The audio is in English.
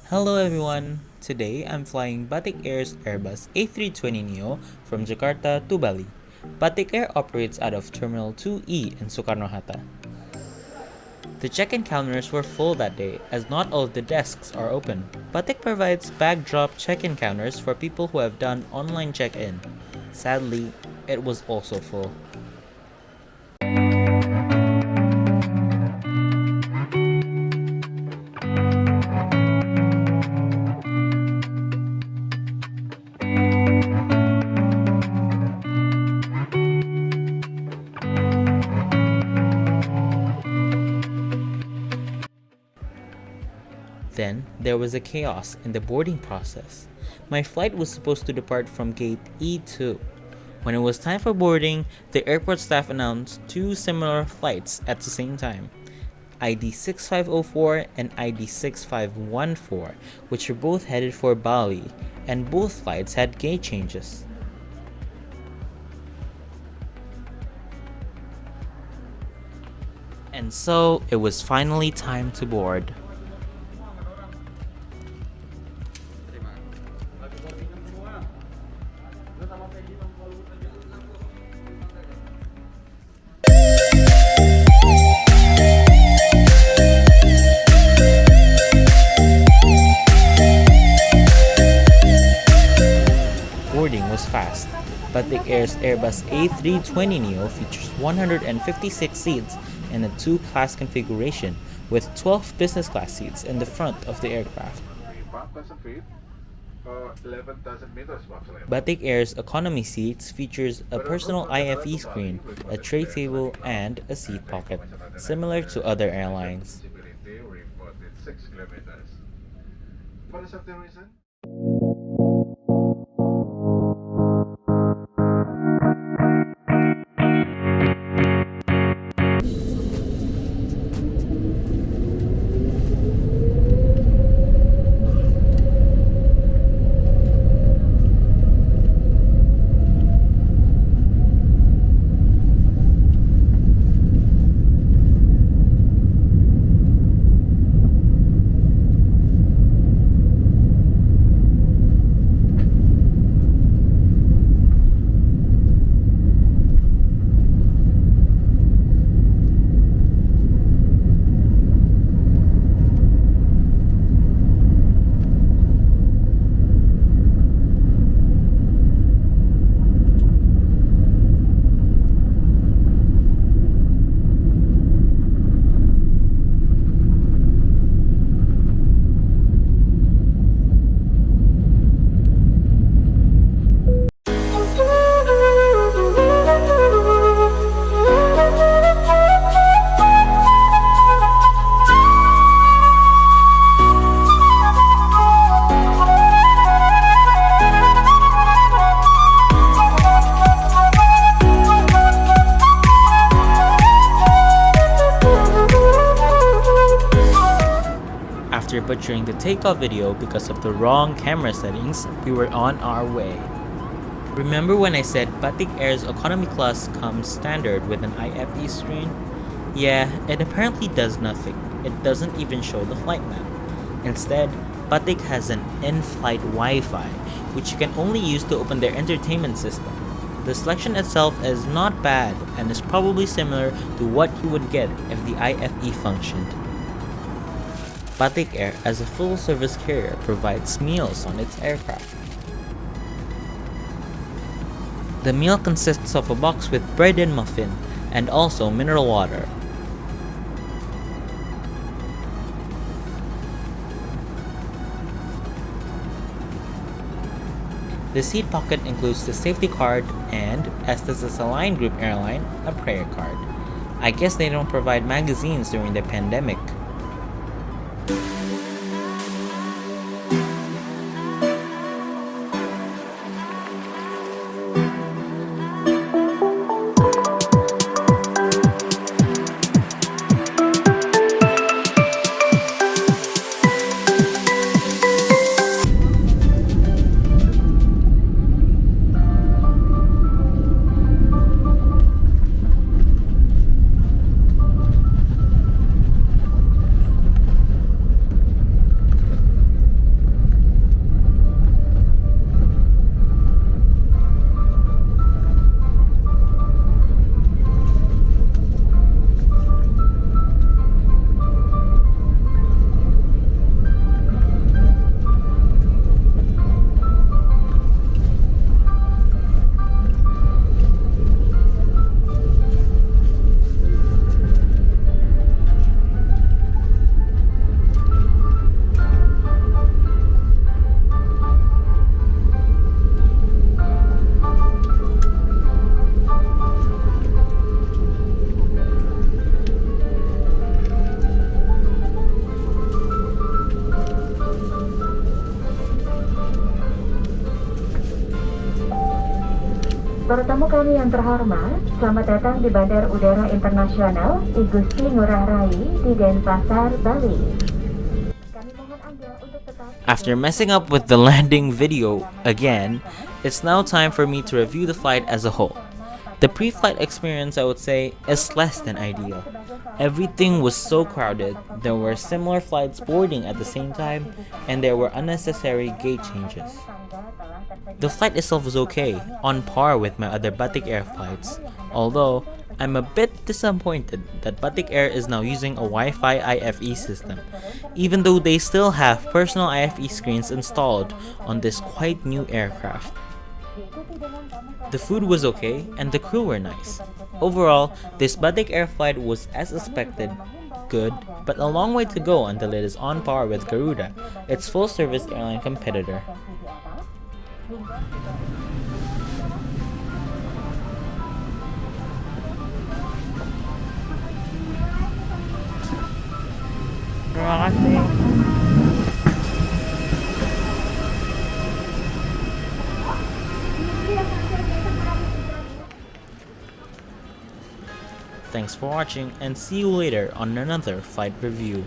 Hello everyone! Today I'm flying Batik Air's Airbus A320neo from Jakarta to Bali. Batik Air operates out of Terminal 2E in Soekarno-Hatta. The check-in counters were full that day as not all of the desks are open. Batik provides bag drop check-in counters for people who have done online check-in. Sadly, it was also full. Then, there was a chaos in the boarding process. My flight was supposed to depart from gate E2. When it was time for boarding, the airport staff announced two similar flights at the same time, ID 6504 and ID 6514, which were both headed for Bali, and both flights had gate changes. And so, it was finally time to board. Boarding was fast. Batik Air's Airbus A320neo features 156 seats in a two-class configuration with 12 business class seats in the front of the aircraft. 5,000 feet, 11,000 meters approximately. Batik Air's economy seats features a personal IFE screen, a tray table, and a seat pocket, similar to other airlines. Visibility reported 6 kilometers. For the safety reason, After butchering the takeoff video because of the wrong camera settings, we were on our way. Remember when I said Batik Air's economy class comes standard with an IFE screen? Yeah, it apparently does nothing. It doesn't even show the flight map. Instead, Batik has an in-flight Wi-Fi, which you can only use to open their entertainment system. The selection itself is not bad and is probably similar to what you would get if the IFE functioned. Batik Air, as a full-service carrier, provides meals on its aircraft. The meal consists of a box with bread and muffin, and also mineral water. The seat pocket includes the safety card and, as this is a Line Group airline, a prayer card. I guess they don't provide magazines during the pandemic. Para tamu kami yang terhormat, selamat datang di Bandar Udara Internasional I Gusti Ngurah Rai di Denpasar, Bali. Kami mohon Anda untuk tetap. After messing up with the landing video again, it's now time for me to review the flight as a whole. The pre-flight experience, I would say, is less than ideal. Everything was so crowded, there were similar flights boarding at the same time, and there were unnecessary gate changes. The flight itself was okay, on par with my other Batik Air flights, although I'm a bit disappointed that Batik Air is now using a Wi-Fi IFE system, even though they still have personal IFE screens installed on this quite new aircraft. The food was okay and the crew were nice. Overall, this Batik Air flight was as expected, good, but a long way to go until it is on par with Garuda, its full-service airline competitor. Terima kasih. Thanks for watching and see you later on another flight review.